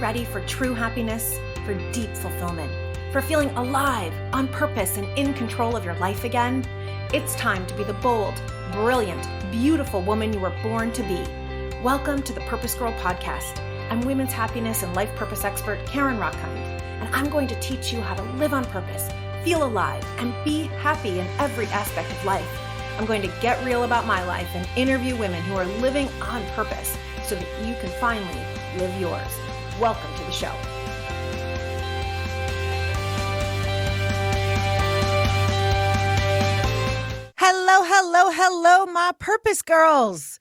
ready for true happiness, for deep fulfillment, for feeling alive, on purpose, and in control of your life again? It's time to be the bold, brilliant, beautiful woman you were born to be. Welcome to the Purpose Girl Podcast. I'm women's happiness and life purpose expert Karen Rockkind, and I'm going to teach you how to live on purpose, feel alive, and be happy in every aspect of life. I'm going to get real about my life and interview women who are living on purpose so that you can finally live yours. Welcome to the show. Hello, my purpose girls.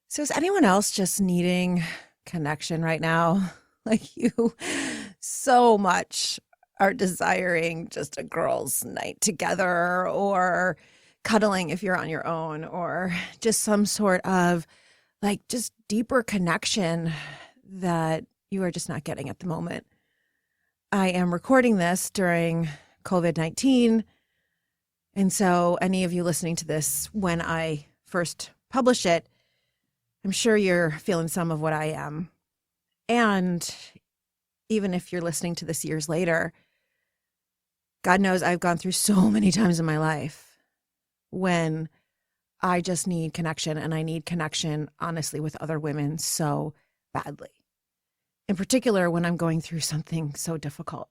So is anyone else just needing connection right now? Like you so much are desiring just a girls' night together, or cuddling if you're on your own, or just some sort of like just deeper connection that you are just not getting at the moment. I am recording this during COVID-19. And so any of you listening to this when I first publish it, I'm sure you're feeling some of what I am. And even if you're listening to this years later, God knows I've gone through so many times in my life when I just need connection, and I need connection, honestly, with other women so badly. In particular, when I'm going through something so difficult.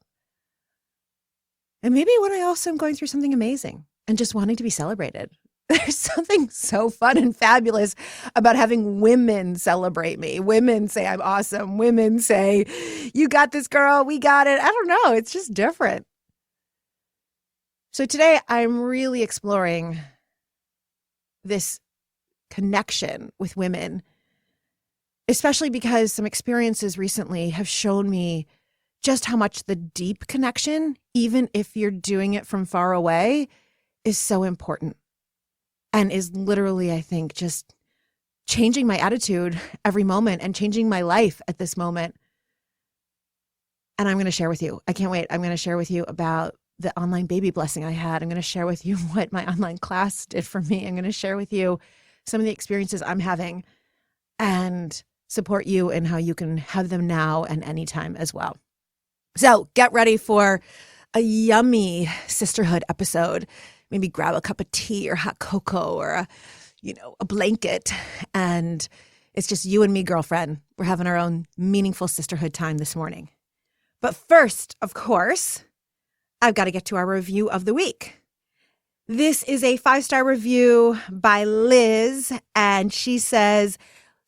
And maybe when I also am going through something amazing and just wanting to be celebrated. There's something so fun and fabulous about having women celebrate me. Women say I'm awesome. Women say, you got this, girl. We got it. I don't know. It's just different. So today I'm really exploring this connection with women, especially because some experiences recently have shown me just how much the deep connection, even if you're doing it from far away, is so important and is literally, I think, just changing my attitude every moment and changing my life at this moment. And I'm going to share with you. I can't wait. I'm going to share with you about the online baby blessing I had. I'm going to share with you what my online class did for me. I'm going to share with you some of the experiences I'm having and support you in how you can have them now and anytime as well. So get ready for a yummy sisterhood episode. Maybe grab a cup of tea or hot cocoa or a blanket. And it's just you and me, girlfriend. We're having our own meaningful sisterhood time this morning. But first, of course, I've got to get to our review of the week. This is a 5-star review by Liz, and she says,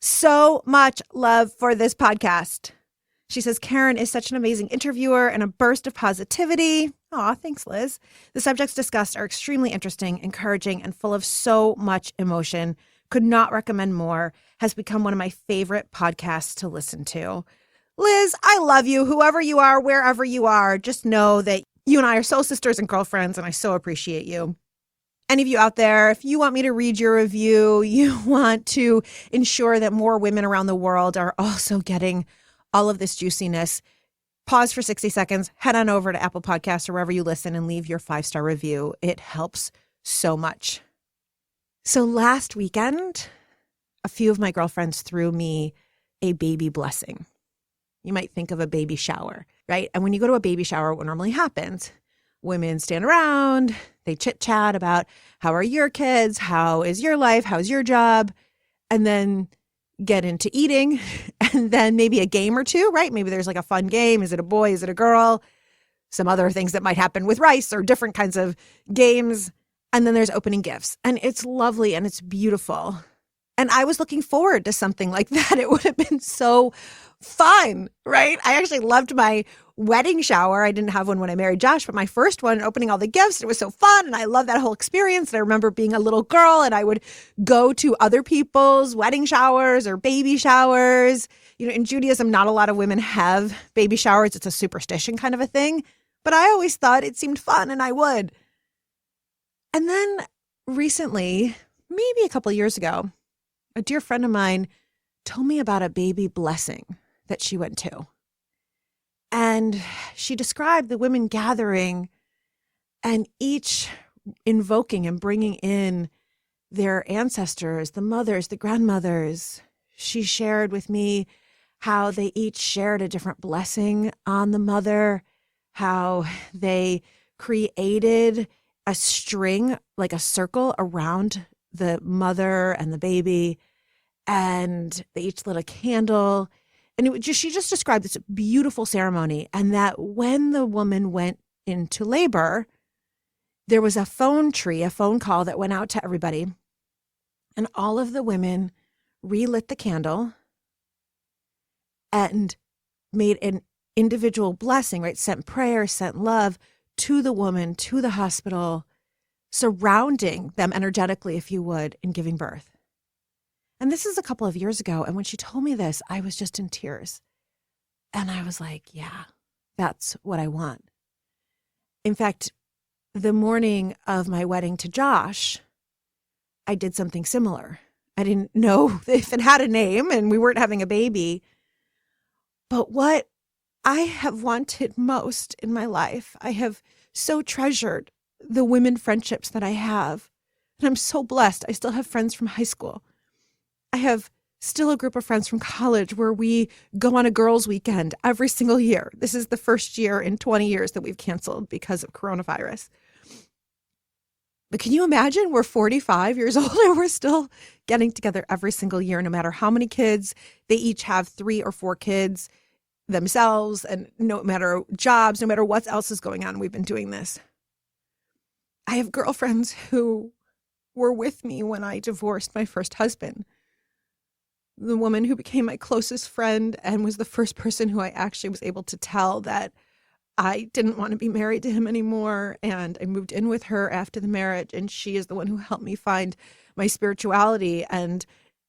so much love for this podcast. She says, Karen is such an amazing interviewer and a burst of positivity. Aw, thanks, Liz. The subjects discussed are extremely interesting, encouraging, and full of so much emotion. Could not recommend more. Has become one of my favorite podcasts to listen to. Liz, I love you. Whoever you are, wherever you are, just know that you and I are soul sisters and girlfriends, and I so appreciate you. Any of you out there, if you want me to read your review, you want to ensure that more women around the world are also getting all of this juiciness, pause for 60 seconds, head on over to Apple Podcasts or wherever you listen and leave your 5-star review. It helps so much. So last weekend, a few of my girlfriends threw me a baby blessing. You might think of a baby shower, right? And when you go to a baby shower, what normally happens? Women stand around, they chit-chat about how are your kids, how is your life, how's your job, and then get into eating, and then maybe a game or two, right? Maybe there's like a fun game. Is it a boy? Is it a girl? Some other things that might happen with rice or different kinds of games. And then there's opening gifts. And it's lovely and it's beautiful. And I was looking forward to something like that. It would have been so fun, right? I actually loved my wedding shower. I didn't have one when I married Josh, but my first one, opening all the gifts, it was so fun. And I love that whole experience. And I remember being a little girl and I would go to other people's wedding showers or baby showers. In Judaism, not a lot of women have baby showers. It's a superstition kind of a thing. But I always thought it seemed fun and I would. And then recently, maybe a couple of years ago, a dear friend of mine told me about a baby blessing that she went to. And she described the women gathering and each invoking and bringing in their ancestors, the mothers, the grandmothers. She shared with me how they each shared a different blessing on the mother, how they created a string, like a circle around the mother and the baby, and they each lit a candle. And she just described this beautiful ceremony, and that when the woman went into labor, there was a phone call that went out to everybody, and all of the women relit the candle and made an individual blessing, right? Sent prayer, sent love to the woman, to the hospital, surrounding them energetically, if you would, in giving birth. And this is a couple of years ago. And when she told me this, I was just in tears. And I was like, yeah, that's what I want. In fact, the morning of my wedding to Josh, I did something similar. I didn't know if it had a name and we weren't having a baby. But what I have wanted most in my life, I have so treasured the women friendships that I have. And I'm so blessed. I still have friends from high school. I have still a group of friends from college where we go on a girls' weekend every single year. This is the first year in 20 years that we've canceled because of coronavirus. But can you imagine? We're 45 years old and we're still getting together every single year, no matter how many kids. They each have 3 or 4 kids themselves, and no matter jobs, no matter what else is going on, we've been doing this. I have girlfriends who were with me when I divorced my first husband. The woman who became my closest friend and was the first person who I actually was able to tell that I didn't want to be married to him anymore. And I moved in with her after the marriage. And she is the one who helped me find my spirituality and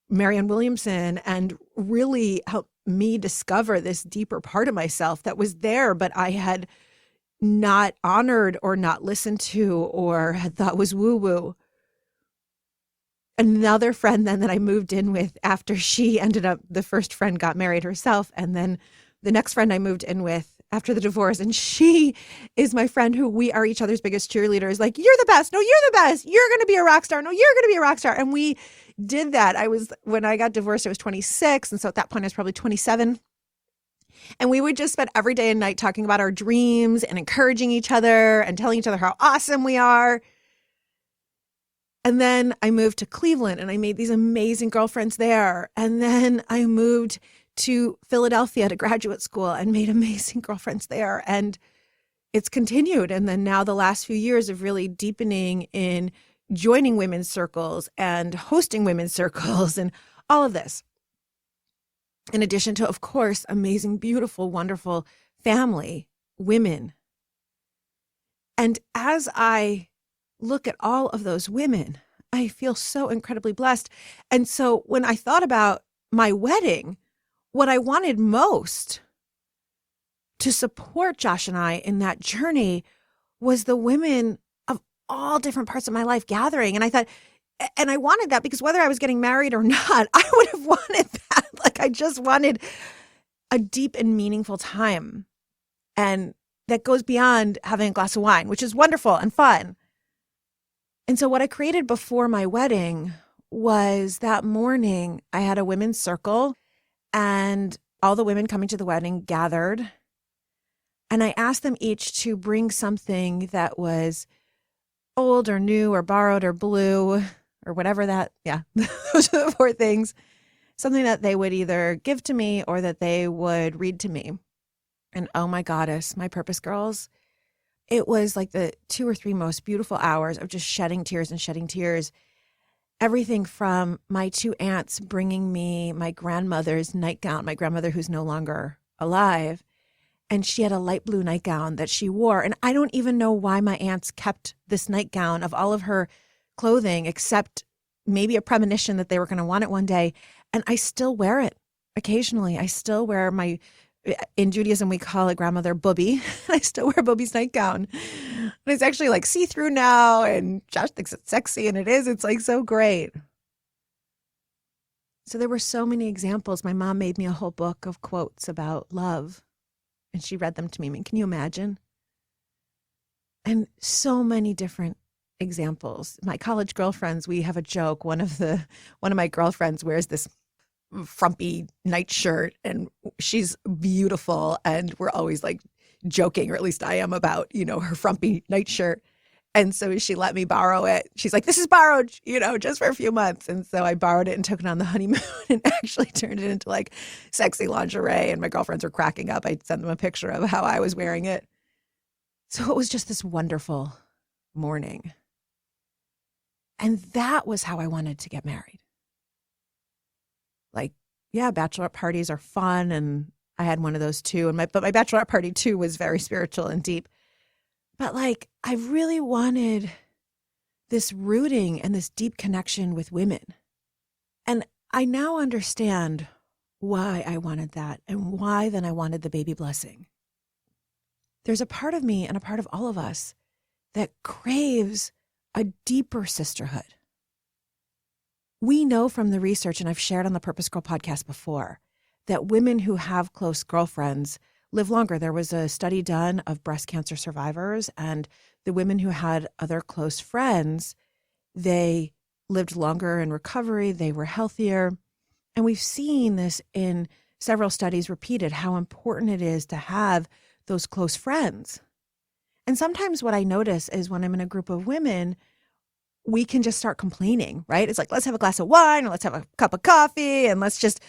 Marianne Williamson, and really helped me discover this deeper part of myself that was there, but I had not honored or not listened to or had thought was woo-woo. Another friend then that I moved in with after she ended up, the first friend got married herself. And then the next friend I moved in with after the divorce, and she is my friend who we are each other's biggest cheerleaders. Like, you're the best. No, you're the best. You're going to be a rock star. No, you're going to be a rock star. And we did that. When I got divorced, I was 26. And so at that point I was probably 27. And we would just spend every day and night talking about our dreams and encouraging each other and telling each other how awesome we are. And then I moved to Cleveland and I made these amazing girlfriends there. And then I moved to Philadelphia to graduate school and made amazing girlfriends there. And it's continued. And then now the last few years of really deepening in joining women's circles and hosting women's circles and all of this. In addition to, of course, amazing, beautiful, wonderful family, women. And as I look at all of those women, I feel so incredibly blessed. And so when I thought about my wedding, what I wanted most to support Josh and I in that journey was the women of all different parts of my life gathering. And I thought, and I wanted that because whether I was getting married or not, I would have wanted that. Like, I just wanted a deep and meaningful time. And that goes beyond having a glass of wine, which is wonderful and fun. And so what I created before my wedding was that morning I had a women's circle and all the women coming to the wedding gathered. And I asked them each to bring something that was old or new or borrowed or blue or whatever that, those are the 4 things. Something that they would either give to me or that they would read to me. And oh my goddess, my purpose girls, it was like the 2 or 3 most beautiful hours of just shedding tears and shedding tears. Everything from my 2 aunts bringing me my grandmother's nightgown, my grandmother who's no longer alive. And she had a light blue nightgown that she wore. And I don't even know why my aunts kept this nightgown of all of her clothing, except maybe a premonition that they were going to want it one day. And I still wear it occasionally. I still wear in Judaism, we call it grandmother Bubby. I still wear Bubby's nightgown. And it's actually like see-through now. And Josh thinks it's sexy, and it is. It's like so great. So there were so many examples. My mom made me a whole book of quotes about love, and she read them to me. I mean, can you imagine? And so many different examples. My college girlfriends, we have a joke. One of my girlfriends wears this frumpy nightshirt, and she's beautiful. And we're always like joking, or at least I am, about, her frumpy nightshirt. And so she let me borrow it. She's like, this is borrowed, just for a few months. And so I borrowed it and took it on the honeymoon and actually turned it into like sexy lingerie. And my girlfriends were cracking up. I sent them a picture of how I was wearing it. So it was just this wonderful morning. And that was how I wanted to get married. Like, yeah, bachelorette parties are fun. And I had one of those too. But my bachelorette party too was very spiritual and deep. But like, I really wanted this rooting and this deep connection with women. And I now understand why I wanted that and why then I wanted the baby blessing. There's a part of me and a part of all of us that craves a deeper sisterhood. We know from the research, and I've shared on the Purpose Girl podcast before, that women who have close girlfriends live longer. There was a study done of breast cancer survivors, and the women who had other close friends, they lived longer in recovery, they were healthier. And we've seen this in several studies repeated, how important it is to have those close friends. And sometimes what I notice is when I'm in a group of women, we can just start complaining, right? It's like, let's have a glass of wine, or let's have a cup of coffee, and let's just,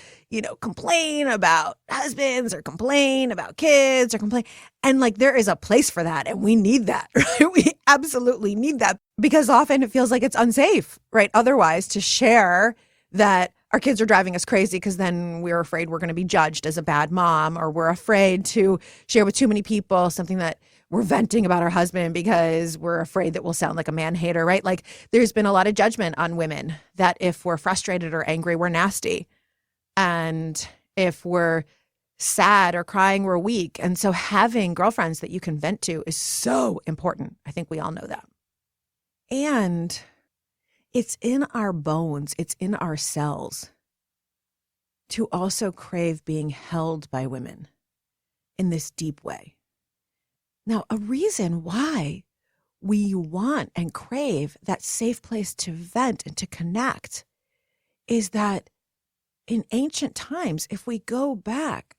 complain about husbands, or complain about kids, or complain. And like, there is a place for that. And we need that, right? We absolutely need that, because often it feels like it's unsafe, right? Otherwise, to share that our kids are driving us crazy because then we're afraid we're going to be judged as a bad mom, or we're afraid to share with too many people something that we're venting about our husband because we're afraid that we'll sound like a man hater, right? Like, there's been a lot of judgment on women that if we're frustrated or angry, we're nasty. And if we're sad or crying, we're weak. And so having girlfriends that you can vent to is so important. I think we all know that. And it's in our bones, it's in our cells to also crave being held by women in this deep way. Now, a reason why we want and crave that safe place to vent and to connect is that in ancient times, if we go back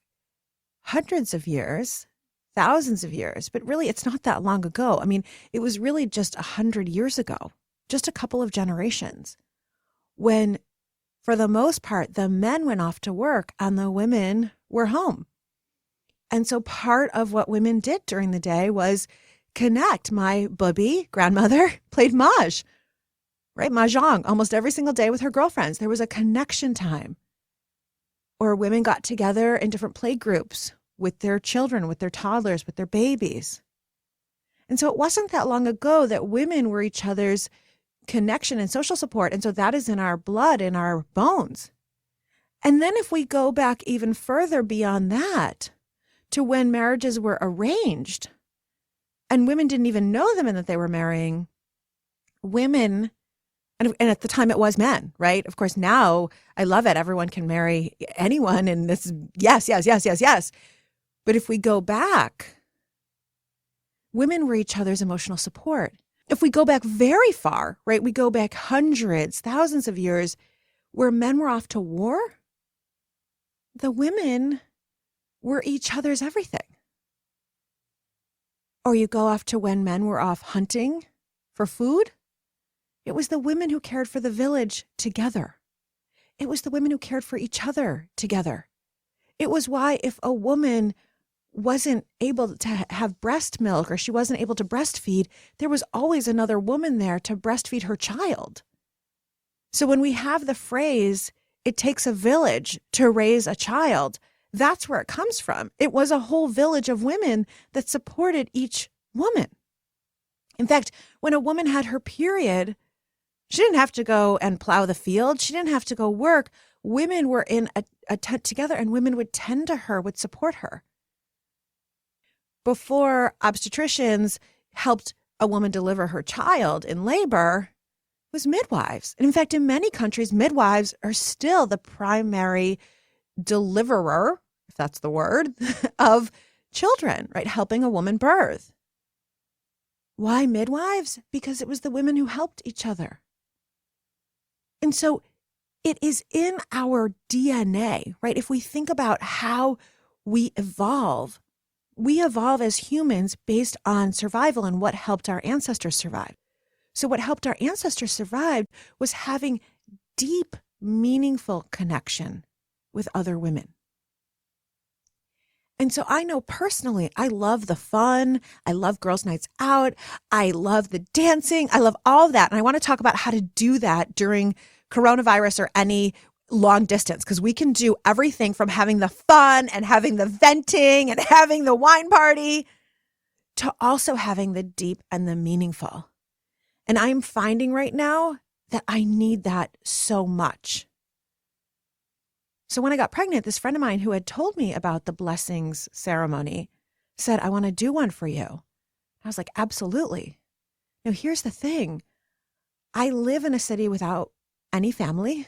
hundreds of years, thousands of years, but really it's not that long ago. I mean, it was really just 100 years ago, just a couple of generations, when for the most part, the men went off to work and the women were home. And so part of what women did during the day was connect. My bubby grandmother played Mahj, right? Mahjong almost every single day with her girlfriends. There was a connection time. Or women got together in different play groups with their children, with their toddlers, with their babies. And so it wasn't that long ago that women were each other's connection and social support. And so that is in our blood, in our bones. And then if we go back even further beyond that, to when marriages were arranged and women didn't even know them and that they were marrying, women, and at the time it was men, right? Of course, now I love it. Everyone can marry anyone. And this is yes. But if we go back, women were each other's emotional support. If we go back very far, right? We go back hundreds, thousands of years where men were off to war, the women were each other's everything. Or you go off to when men were off hunting for food. It was the women who cared for the village together. It was the women who cared for each other together. It was why if a woman wasn't able to have breast milk or she wasn't able to breastfeed, there was always another woman there to breastfeed her child. So when we have the phrase, it takes a village to raise a child, that's where it comes from. It was a whole village of women that supported each woman. In fact, when a woman had her period, she didn't have to go and plow the field. She didn't have to go work. Women were in a tent together and women would tend to her, would support her. Before obstetricians helped a woman deliver her child in labor, it was midwives. And in fact, in many countries, midwives are still the primary deliverer, if that's the word, of children, right? Helping a woman birth. Why midwives? Because it was the women who helped each other. And so It is in our DNA, right? If we think about how we evolve as humans based on survival and what helped our ancestors survive. So what helped our ancestors survive was having deep, meaningful connection with other women. And so I know personally, I love the fun. I love girls' nights out. I love the dancing. I love all of that. And I want to talk about how to do that during coronavirus or any long distance, because we can do everything from having the fun and having the venting and having the wine party to also having the deep and the meaningful. And I'm finding right now that I need that so much. So when I got pregnant, this friend of mine who had told me about the blessings ceremony said, I want to do one for you. I was like, absolutely. Now, here's the thing. I live in a city without any family.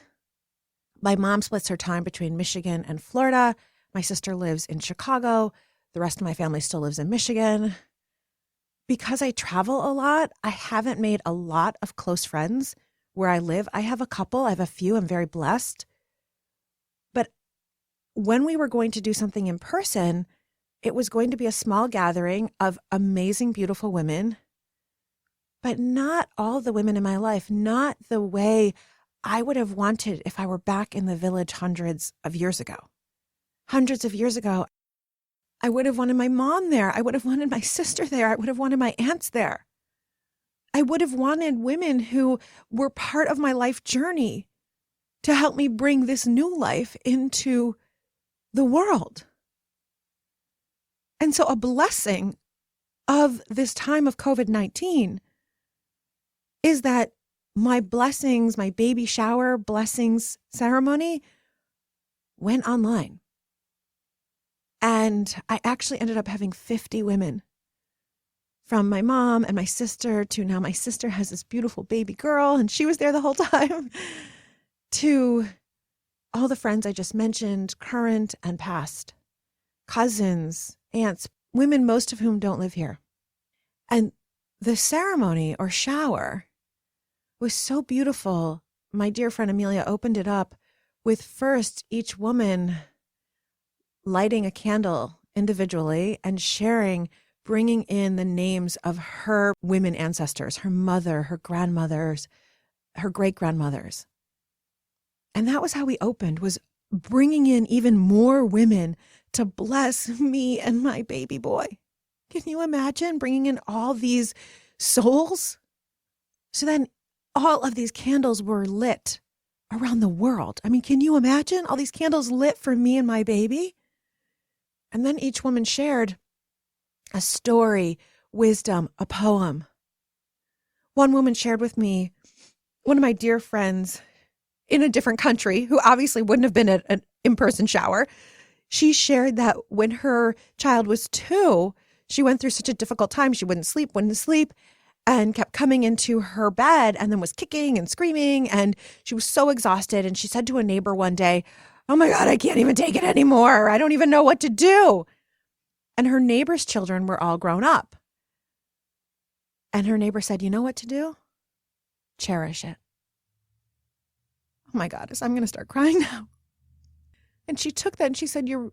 My mom splits her time between Michigan and Florida. My sister lives in Chicago. The rest of my family still lives in Michigan. Because I travel a lot, I haven't made a lot of close friends where I live. I have a couple. I have a few. I'm very blessed. But when we were going to do something in person, it was going to be a small gathering of amazing, beautiful women, but not all the women in my life, not the way I would have wanted if I were back in the village hundreds of years ago. Hundreds of years ago, I would have wanted my mom there. I would have wanted my sister there. I would have wanted my aunts there. I would have wanted women who were part of my life journey to help me bring this new life into the world. And so a blessing of this time of COVID-19 is that my blessings, my baby shower blessings ceremony went online. And I actually ended up having 50 women, from my mom and my sister to now my sister has this beautiful baby girl and she was there the whole time, to all the friends I just mentioned, current and past, cousins, aunts, women, most of whom don't live here. And the ceremony or shower was so beautiful. My dear friend Amelia opened it up with first each woman lighting a candle individually and sharing, bringing in the names of her women ancestors, her mother, her grandmothers, her great-grandmothers. And that was how we opened, was bringing in even more women to bless me and my baby boy. Can you imagine bringing in all these souls? So then all of these candles were lit around the world. I mean, can you imagine all these candles lit for me and my baby? And then each woman shared a story, wisdom, a poem. One woman shared with me, one of my dear friends in a different country, who obviously wouldn't have been at an in-person shower. She shared that when her child was 2, she went through such a difficult time. She wouldn't sleep, and kept coming into her bed and then was kicking and screaming. And she was so exhausted. And she said to a neighbor one day, "Oh my God, I can't even take it anymore. I don't even know what to do." And her neighbor's children were all grown up. And her neighbor said, "You know what to do? Cherish it." Oh my God, I'm going to start crying now. And she took that and she said, your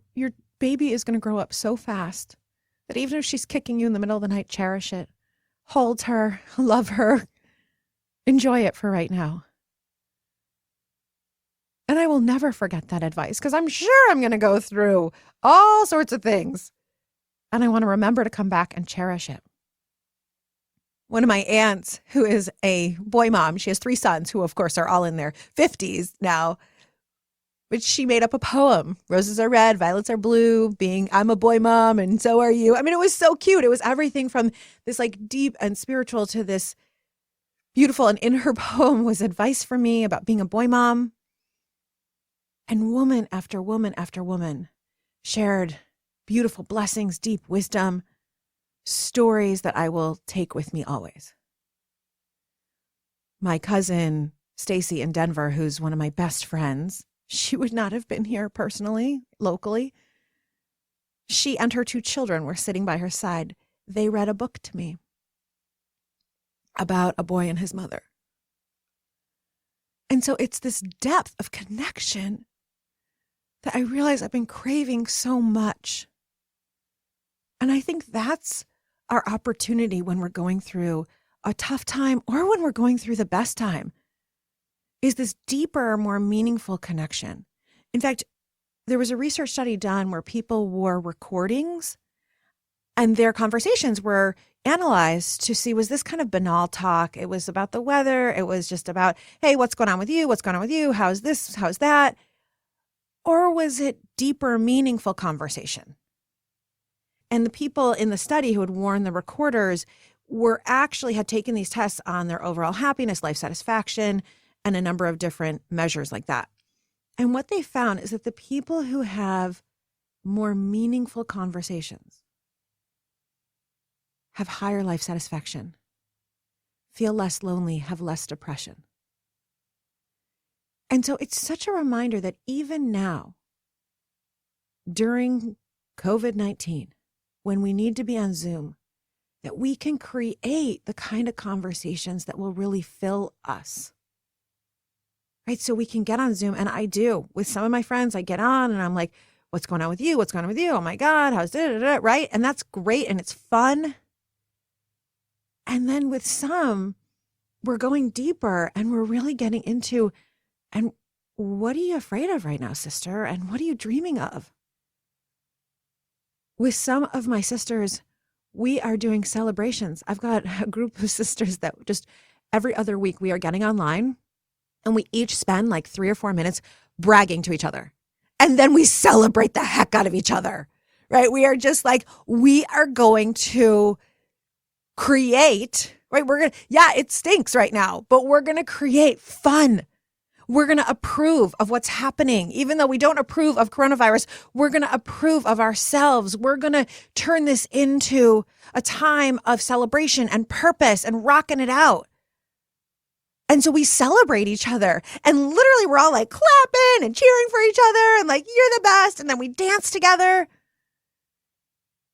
baby is going to grow up so fast that even if she's kicking you in the middle of the night, cherish it. Hold her, love her, enjoy it for right now. And I will never forget that advice, because I'm sure I'm going to go through all sorts of things. And I want to remember to come back and cherish it. One of my aunts, who is a boy mom, she has 3 sons who, of course, are all in their 50s now. But she made up a poem. Roses are red, violets are blue, being I'm a boy mom and so are you. I mean, it was so cute. It was everything from this like deep and spiritual to this beautiful. And in her poem was advice for me about being a boy mom. And woman after woman after woman shared beautiful blessings, deep wisdom, stories that I will take with me always. My cousin, Stacy in Denver, who's one of my best friends, she would not have been here personally, locally. She and her 2 children were sitting by her side. They read a book to me about a boy and his mother. And so it's this depth of connection that I realize I've been craving so much. And I think that's our opportunity when we're going through a tough time or when we're going through the best time, is this deeper, more meaningful connection. In fact, there was a research study done where people wore recordings and their conversations were analyzed to see, was this kind of banal talk? It was about the weather. It was just about, hey, what's going on with you? What's going on with you? How's this? How's that? Or was it deeper, meaningful conversation? And the people in the study who had worn the recorders had taken these tests on their overall happiness, life satisfaction, and a number of different measures like that. And what they found is that the people who have more meaningful conversations have higher life satisfaction, feel less lonely, have less depression. And so it's such a reminder that even now, during COVID-19, when we need to be on Zoom, that we can create the kind of conversations that will really fill us. Right? So we can get on Zoom, and I do. With some of my friends, I get on and I'm like, what's going on with you? What's going on with you? Oh my God, how's it? Right? And that's great and it's fun. And then with some, we're going deeper and we're really getting into, and what are you afraid of right now, sister? And what are you dreaming of? With some of my sisters, we are doing celebrations. I've got a group of sisters that just every other week we are getting online and we each spend like 3 or 4 minutes bragging to each other. And then we celebrate the heck out of each other, right? We are just like, we are going to create, right? It stinks right now, but we're going to create fun. We're going to approve of what's happening. Even though we don't approve of coronavirus, we're going to approve of ourselves. We're going to turn this into a time of celebration and purpose and rocking it out. And so we celebrate each other, and literally we're all like clapping and cheering for each other and like, you're the best. And then we dance together.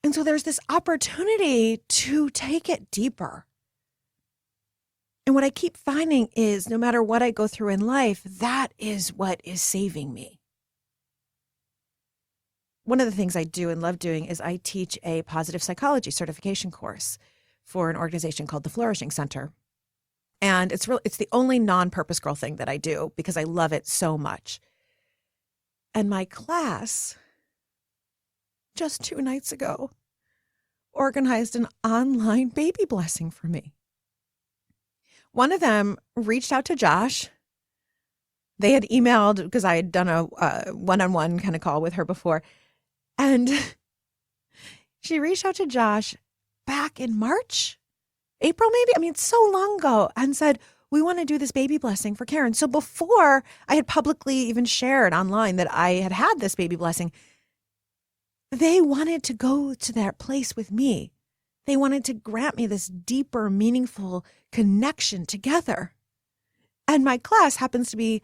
And so there's this opportunity to take it deeper. And what I keep finding is no matter what I go through in life, that is what is saving me. One of the things I do and love doing is I teach a positive psychology certification course for an organization called the Flourishing Center. And it's the only non-purpose girl thing that I do because I love it so much. And my class just 2 nights ago organized an online baby blessing for me. One of them reached out to Josh. They had emailed because I had done a one-on-one kind of call with her before. And she reached out to Josh back in March, April maybe. I mean, so long ago, and said, we want to do this baby blessing for Karen. So before I had publicly even shared online that I had this baby blessing, they wanted to go to that place with me. They wanted to grant me this deeper, meaningful connection together. And my class happens to be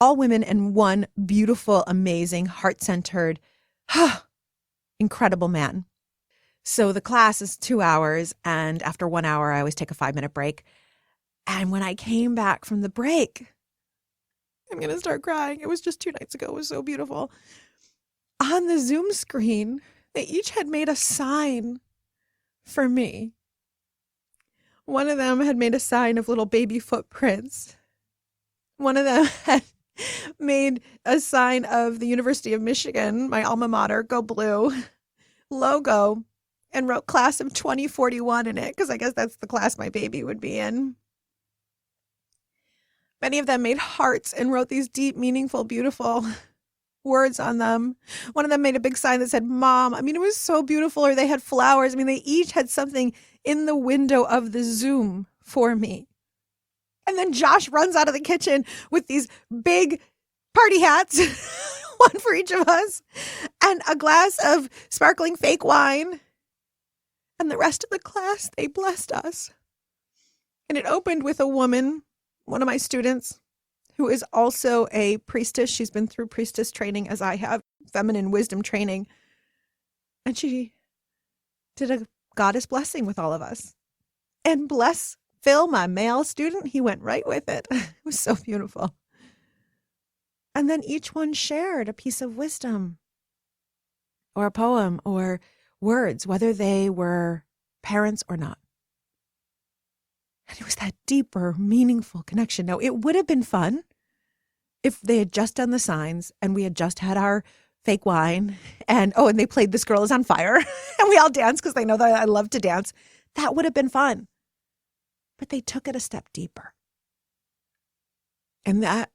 all women and one beautiful, amazing, heart-centered, incredible man. So the class is 2 hours, and after 1 hour, I always take a 5-minute break. And when I came back from the break, I'm going to start crying. It was just 2 nights ago. It was so beautiful. On the Zoom screen, they each had made a sign for me. One of them had made a sign of little baby footprints. One of them had made a sign of the University of Michigan, my alma mater, Go Blue, logo, and wrote class of 2041 in it, because I guess that's the class my baby would be in. Many of them made hearts and wrote these deep, meaningful, beautiful words on them. One of them made a big sign that said, Mom. I mean, it was so beautiful. Or they had flowers. I mean, they each had something in the window of the Zoom for me. And then Josh runs out of the kitchen with these big party hats, one for each of us, and a glass of sparkling fake wine. And the rest of the class, they blessed us. And it opened with a woman, one of my students, who is also a priestess. She's been through priestess training as I have, feminine wisdom training. And she did a goddess blessing with all of us. And bless Phil, my male student, he went right with it. It was so beautiful. And then each one shared a piece of wisdom or a poem or words, whether they were parents or not. And it was that deeper, meaningful connection. Now, it would have been fun if they had just done the signs and we had just had our fake wine and they played This Girl Is on Fire and we all danced because they know that I love to dance. That would have been fun. But they took it a step deeper. And that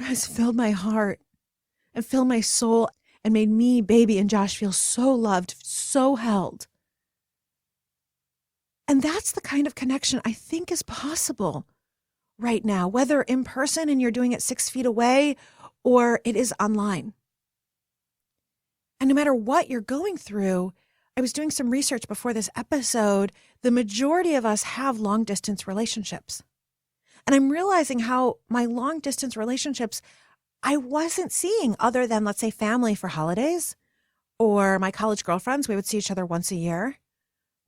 has filled my heart and filled my soul and made me, baby, and Josh feel so loved, so held. And that's the kind of connection I think is possible right now, whether in person and you're doing it 6 feet away or it is online. And no matter what you're going through, I was doing some research before this episode, the majority of us have long distance relationships. And I'm realizing how my long distance relationships, I wasn't seeing other than, let's say, family for holidays or my college girlfriends. We would see each other once a year.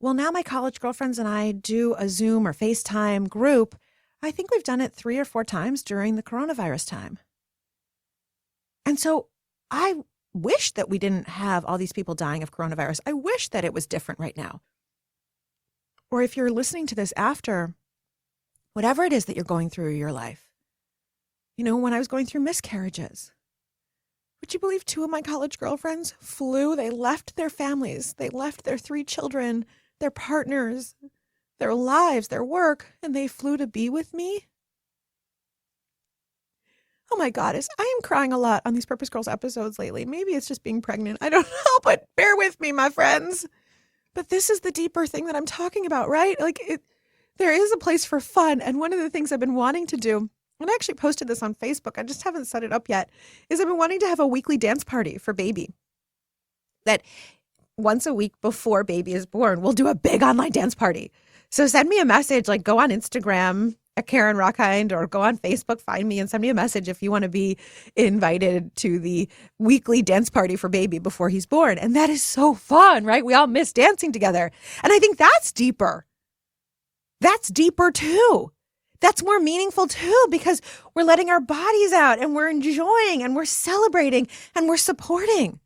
Well, now my college girlfriends and I do a Zoom or FaceTime group. I think we've done it 3 or 4 times during the coronavirus time. And so I wish that we didn't have all these people dying of coronavirus. I wish that it was different right now. Or if you're listening to this after, whatever it is that you're going through in your life, when I was going through miscarriages, would you believe 2 of my college girlfriends flew? They left their families. They left their 3 children, their partners, their lives, their work, and they flew to be with me. Oh my goddess, I am crying a lot on these Purpose Girls episodes lately. Maybe it's just being pregnant. I don't know, but bear with me, my friends. But this is the deeper thing that I'm talking about, right? There is a place for fun. And one of the things I've been wanting to do, and I actually posted this on Facebook, I just haven't set it up yet, is I've been wanting to have a weekly dance party for baby. That once a week before baby is born, we'll do a big online dance party. So send me a message, go on Instagram at Karen Rockhind or go on Facebook, find me and send me a message if you want to be invited to the weekly dance party for baby before he's born. And that is so fun, right? We all miss dancing together. And I think that's deeper. That's deeper too. That's more meaningful too, because we're letting our bodies out and we're enjoying and we're celebrating and we're supporting.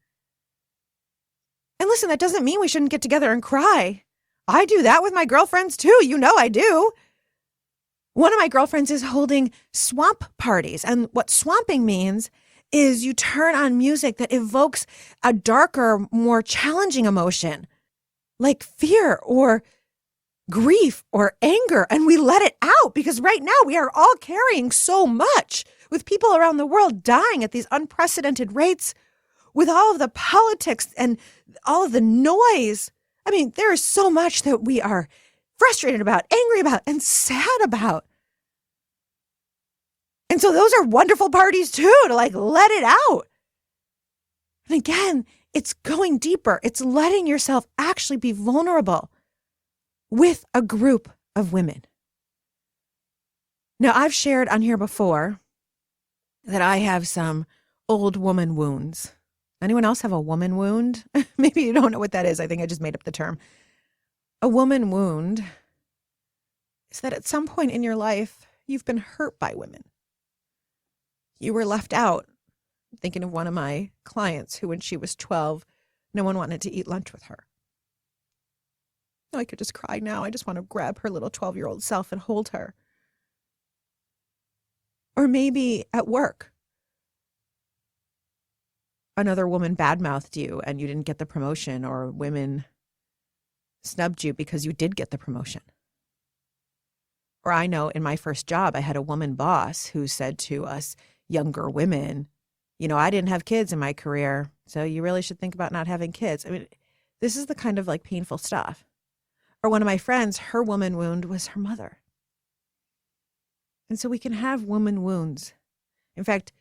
And listen, that doesn't mean we shouldn't get together and cry. I do that with my girlfriends too. I do. One of my girlfriends is holding swamp parties. And what swamping means is you turn on music that evokes a darker, more challenging emotion, like fear or grief or anger, and we let it out because right now we are all carrying so much with people around the world dying at these unprecedented rates, with all of the politics and all of the noise. I mean, there is so much that we are frustrated about, angry about, and sad about. And so those are wonderful parties too, to let it out. And again, it's going deeper. It's letting yourself actually be vulnerable with a group of women. Now, I've shared on here before that I have some old woman wounds. Anyone else have a woman wound? Maybe you don't know what that is. I think I just made up the term. A woman wound is that at some point in your life, you've been hurt by women. You were left out. I'm thinking of one of my clients who, when she was 12, no one wanted to eat lunch with her. I could just cry now. I just want to grab her little 12-year-old self and hold her. Or maybe at work, another woman badmouthed you and you didn't get the promotion, or women snubbed you because you did get the promotion. Or I know in my first job, I had a woman boss who said to us younger women, I didn't have kids in my career, so you really should think about not having kids. I mean, this is the kind of painful stuff. Or one of my friends, her woman wound was her mother. And so we can have woman wounds. In fact,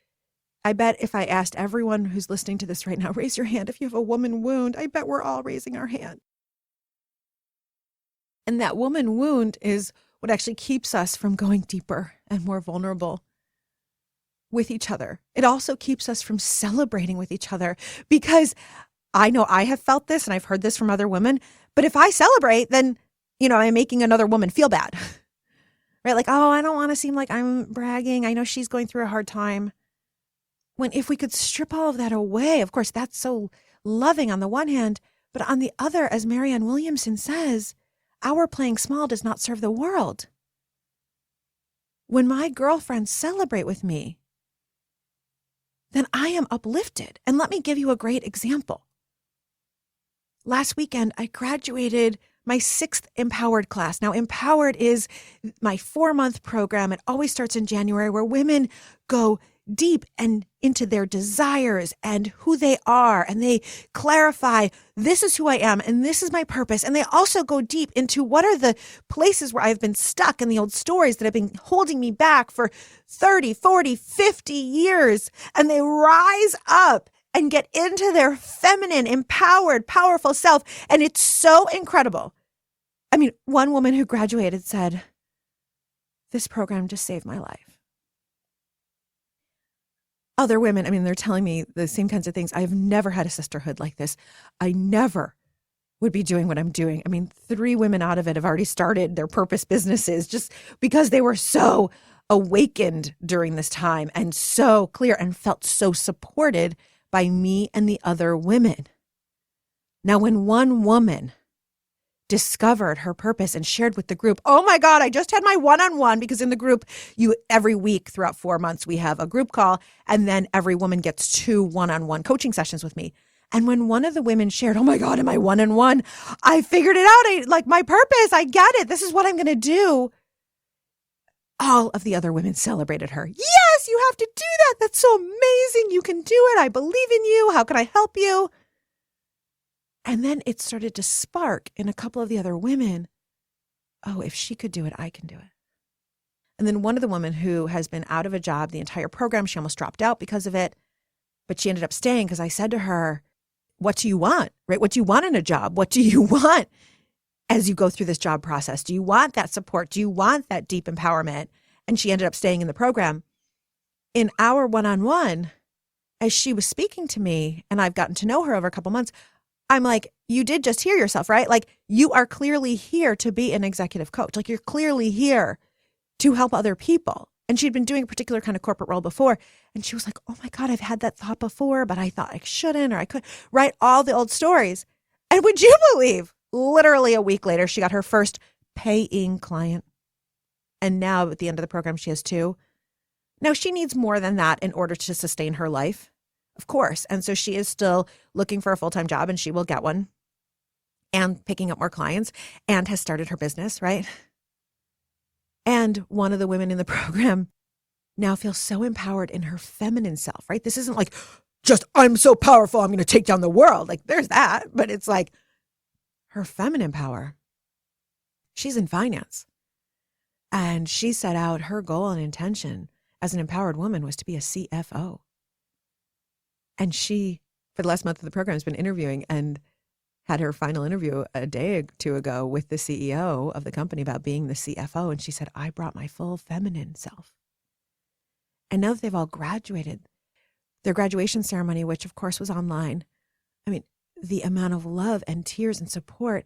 I bet if I asked everyone who's listening to this right now, raise your hand if you have a woman wound, I bet we're all raising our hand. And that woman wound is what actually keeps us from going deeper and more vulnerable with each other. It also keeps us from celebrating with each other, because I know I have felt this and I've heard this from other women, but if I celebrate, then, I'm making another woman feel bad, right? I don't want to seem like I'm bragging. I know she's going through a hard time. if we could strip all of that away, of course, that's so loving on the one hand, but on the other, as Marianne Williamson says, our playing small does not serve the world. When my girlfriends celebrate with me, then I am uplifted. And let me give you a great example. Last weekend, I graduated my 6th Empowered class. Now, Empowered is my 4-month program. It always starts in January, where women go deep and into their desires and who they are. And they clarify, this is who I am and this is my purpose. And they also go deep into what are the places where I've been stuck in the old stories that have been holding me back for 30, 40, 50 years. And they rise up and get into their feminine, empowered, powerful self. And it's so incredible. I mean, one woman who graduated said, this program just saved my life. Other women, I mean, they're telling me the same kinds of things. I've never had a sisterhood like this. I never would be doing what I'm doing. I mean, 3 women out of it have already started their purpose businesses just because they were so awakened during this time and so clear and felt so supported by me and the other women. Now, when one woman discovered her purpose and shared with the group, oh my God, I just had my one-on-one, because in the group, every week throughout 4 months, we have a group call, and then every woman gets 2 one-on-one coaching sessions with me. And when one of the women shared, oh my God, in my one-on-one, I figured it out. Like my purpose, I get it. This is what I'm going to do. All of the other women celebrated her. Yes, you have to do that. That's so amazing. You can do it. I believe in you. How can I help you? And then it started to spark in a couple of the other women. Oh, if she could do it, I can do it. And then one of the women who has been out of a job the entire program, she almost dropped out because of it, but she ended up staying because I said to her, what do you want, right? What do you want in a job? What do you want as you go through this job process? Do you want that support? Do you want that deep empowerment? And she ended up staying in the program. In our one-on-one, as she was speaking to me, and I've gotten to know her over a couple months, I'm like, you did just hear yourself, right? Like, you are clearly here to be an executive coach. Like, you're clearly here to help other people. And she'd been doing a particular kind of corporate role before. And she was like, oh my God, I've had that thought before, but I thought I shouldn't, or I could write all the old stories. And would you believe, literally a week later, she got her first paying client. And now at the end of the program, she has 2. Now she needs more than that in order to sustain her life, of course. And so she is still looking for a full-time job, and she will get one, and picking up more clients, and has started her business, right? And one of the women in the program now feels so empowered in her feminine self, right? This isn't like, just, I'm so powerful, I'm going to take down the world. Like, there's that, but it's like her feminine power. She's in finance. And she set out her goal and intention as an empowered woman was to be a CFO. And she, for the last month of the program, has been interviewing and had her final interview a day or 2 ago with the CEO of the company about being the CFO. And she said, I brought my full feminine self. And now that they've all graduated, their graduation ceremony, which of course was online, I mean, the amount of love and tears and support,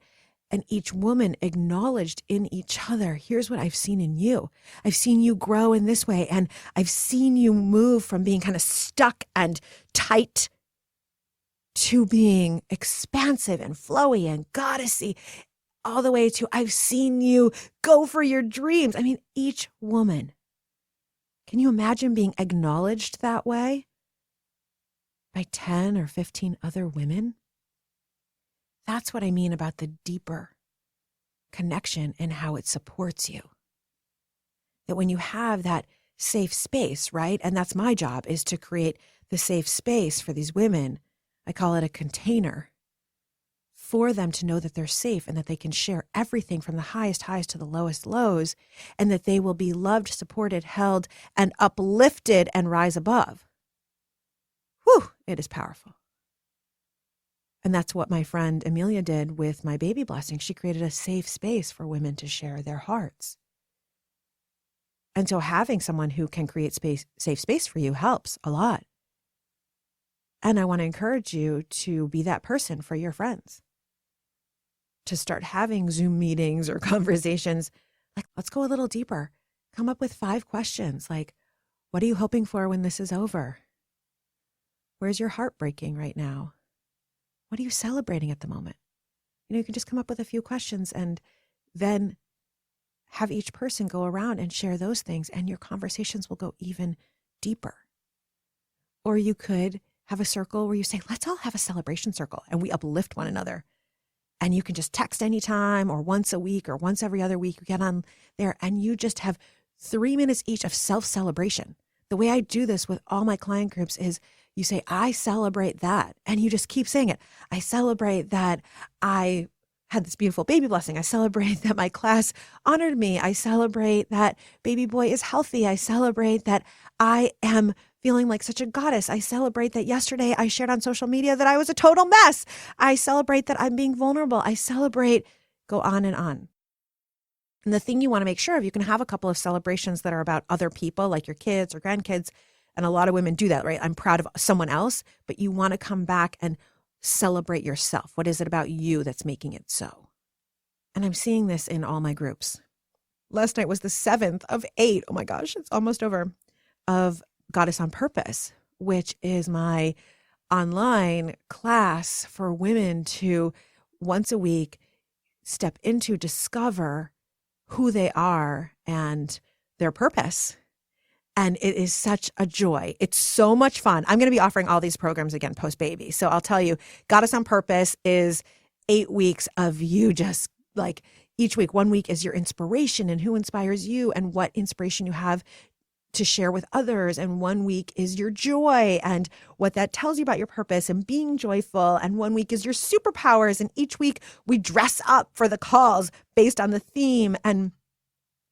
and each woman acknowledged in each other, here's what I've seen in you. I've seen you grow in this way, and I've seen you move from being kind of stuck and tight to being expansive and flowy and goddessy, all the way to I've seen you go for your dreams. I mean, each woman. Can you imagine being acknowledged that way by 10 or 15 other women? That's what I mean about the deeper connection and how it supports you. That when you have that safe space, right? And that's my job, is to create the safe space for these women. I call it a container for them to know that they're safe and that they can share everything from the highest highs to the lowest lows, and that they will be loved, supported, held, and uplifted and rise above. Whew, it is powerful. And that's what my friend Amelia did with my baby blessing. She created a safe space for women to share their hearts. And so having someone who can create safe space for you helps a lot. And I want to encourage you to be that person for your friends. To start having Zoom meetings or conversations, like, let's go a little deeper. Come up with 5 questions, like, what are you hoping for when this is over? Where's your heart breaking right now? What are you celebrating at the moment? You can just come up with a few questions and then have each person go around and share those things, and your conversations will go even deeper. Or you could have a circle where you say, let's all have a celebration circle, and we uplift one another. And you can just text anytime, or once a week, or once every other week. You get on there and you just have 3 minutes each of self-celebration. The way I do this with all my client groups is you say, I celebrate that. And you just keep saying it. I celebrate that I had this beautiful baby blessing. I celebrate that my class honored me. I celebrate that baby boy is healthy. I celebrate that I am feeling like such a goddess. I celebrate that yesterday I shared on social media that I was a total mess. I celebrate that I'm being vulnerable. I celebrate, go on and on. And the thing you want to make sure of, you can have a couple of celebrations that are about other people, like your kids or grandkids. And a lot of women do that, right? I'm proud of someone else, but you want to come back and celebrate yourself. What is it about you that's making it so? And I'm seeing this in all my groups. Last night was the 7th of 8. Oh my gosh, it's almost over. Of Goddess on Purpose, which is my online class for women to once a week step into, discover who they are and their purpose. And it is such a joy. It's so much fun. I'm going to be offering all these programs again post-baby. So I'll tell you, Goddess on Purpose is 8 weeks of you just like each week. 1 week is your inspiration and who inspires you and what inspiration you have to share with others. And 1 week is your joy and what that tells you about your purpose and being joyful. And 1 week is your superpowers. And each week we dress up for the calls based on the theme. And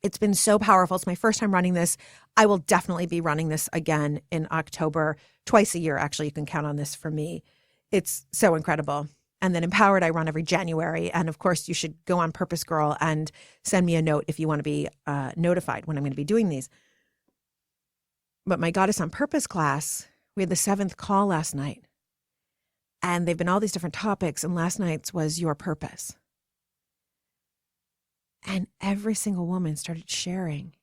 it's been so powerful. It's my first time running this. I will definitely be running this again in October, twice a year. Actually, you can count on this for me. It's so incredible. And then Empowered, I run every January. And of course, you should go on Purpose Girl and send me a note if you want to be notified when I'm going to be doing these. But my Goddess on Purpose class, we had the 7th call last night. And they've been all these different topics. And last night's was your purpose. And every single woman started sharing,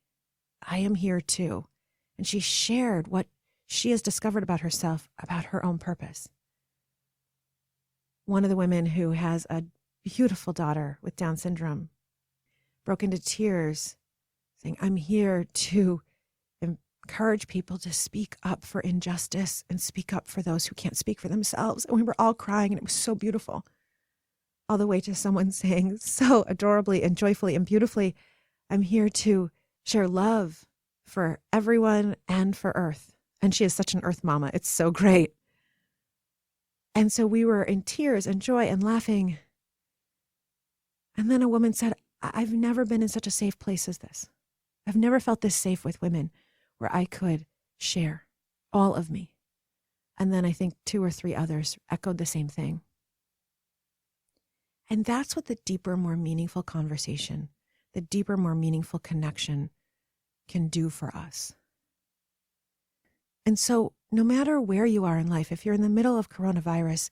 I am here too. And she shared what she has discovered about herself, about her own purpose. One of the women who has a beautiful daughter with Down syndrome broke into tears saying, I'm here to encourage people to speak up for injustice and speak up for those who can't speak for themselves. And we were all crying and it was so beautiful. All the way to someone saying so adorably and joyfully and beautifully, I'm here to share love for everyone and for Earth. And she is such an Earth mama. It's so great. And so we were in tears and joy and laughing. And then a woman said, I've never been in such a safe place as this. I've never felt this safe with women where I could share all of me. And then I think 2 or 3 others echoed the same thing. And that's what the deeper, more meaningful conversation, the deeper, more meaningful connection can do for us. And so no matter where you are in life, if you're in the middle of coronavirus,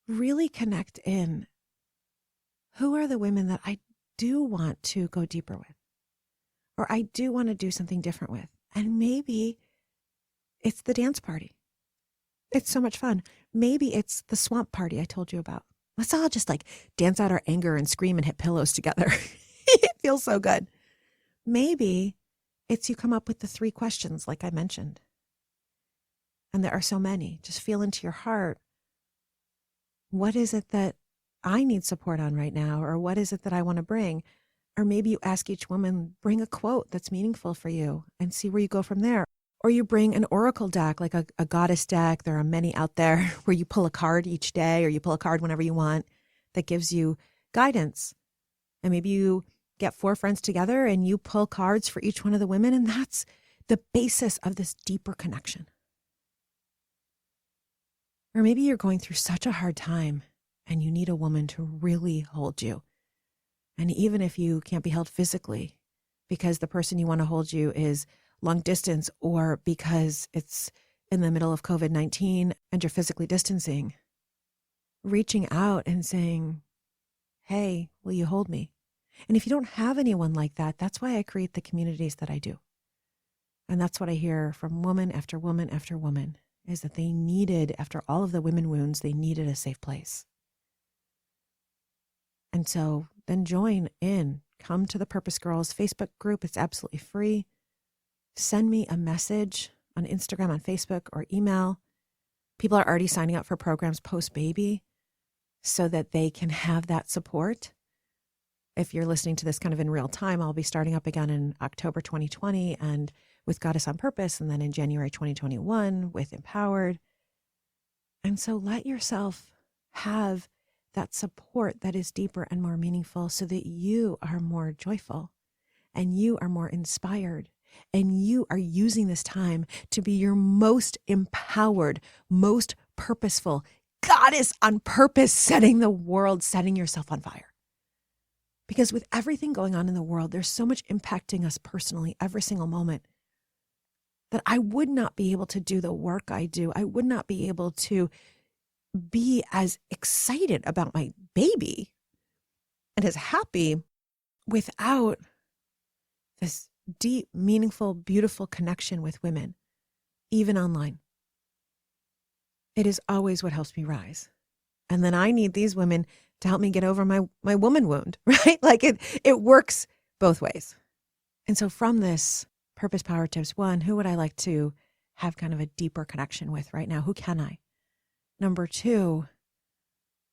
really connect in. Who are the women that I do want to go deeper with? Or I do want to do something different with? And maybe it's the dance party. It's so much fun. Maybe it's the swamp party I told you about. Let's all just like dance out our anger and scream and hit pillows together. It feels so good. Maybe it's you come up with the 3 questions like I mentioned. And there are so many. Just feel into your heart. What is it that I need support on right now? Or what is it that I want to bring? Or maybe you ask each woman, bring a quote that's meaningful for you and see where you go from there. Or you bring an oracle deck, like a goddess deck. There are many out there where you pull a card each day or you pull a card whenever you want that gives you guidance. And maybe you get 4 friends together and you pull cards for each one of the women. And that's the basis of this deeper connection. Or maybe you're going through such a hard time and you need a woman to really hold you. And even if you can't be held physically because the person you want to hold you is long distance or because it's in the middle of COVID-19 and you're physically distancing, reaching out and saying, hey, will you hold me? And if you don't have anyone like that, that's why I create the communities that I do. And that's what I hear from woman after woman after woman is that they needed, after all of the women wounds, they needed a safe place. And so then join in. Come to the Purpose Girls Facebook group. It's absolutely free. Send me a message on Instagram, on Facebook, or email. People are already signing up for programs post-baby so that they can have that support. If you're listening to this kind of in real time, I'll be starting up again in October 2020 and with Goddess on Purpose, and then in January 2021 with Empowered. And so let yourself have that support that is deeper and more meaningful so that you are more joyful and you are more inspired and you are using this time to be your most empowered, most purposeful goddess on purpose, setting the world, setting yourself on fire. Because with everything going on in the world, there's so much impacting us personally every single moment that I would not be able to do the work I do. I would not be able to be as excited about my baby and as happy without this deep, meaningful, beautiful connection with women, even online. It is always what helps me rise. And then I need these women to help me get over my woman wound, right? Like it works both ways. And so from this Purpose Power Tips 1, who would I like to have kind of a deeper connection with right now? Who can I? Number 2,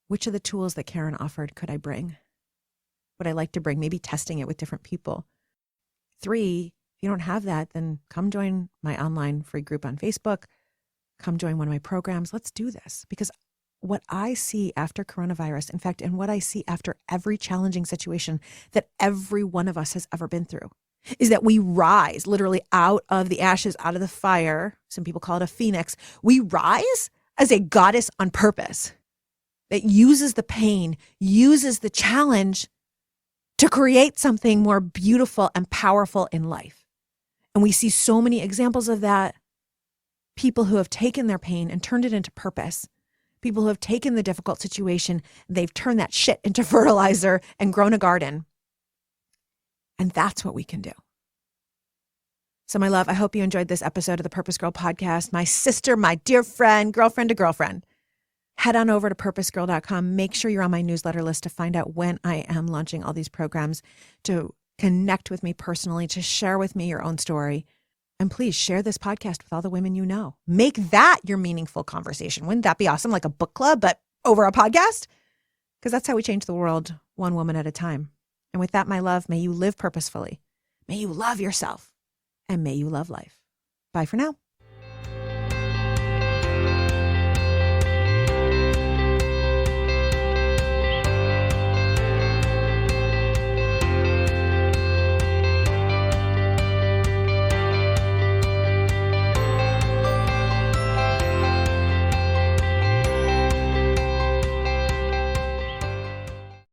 which of the tools that Karen offered could I bring? Would I like to bring? Maybe testing it with different people. 3, if you don't have that, then come join my online free group on Facebook. Come join one of my programs. Let's do this. Because what I see after coronavirus, in fact, and what I see after every challenging situation that every one of us has ever been through, is that we rise literally out of the ashes, out of the fire. Some people call it a phoenix. We rise as a goddess on purpose that uses the pain, uses the challenge to create something more beautiful and powerful in life. And we see so many examples of that. People who have taken their pain and turned it into purpose. People who have taken the difficult situation, they've turned that shit into fertilizer and grown a garden. And that's what we can do. So my love, I hope you enjoyed this episode of the Purpose Girl podcast. My sister, my dear friend, girlfriend to girlfriend. Head on over to purposegirl.com. Make sure you're on my newsletter list to find out when I am launching all these programs, to connect with me personally, to share with me your own story. And please share this podcast with all the women you know. Make that your meaningful conversation. Wouldn't that be awesome? Like a book club, but over a podcast? Because that's how we change the world, one woman at a time. And with that, my love, may you live purposefully. May you love yourself. And may you love life. Bye for now.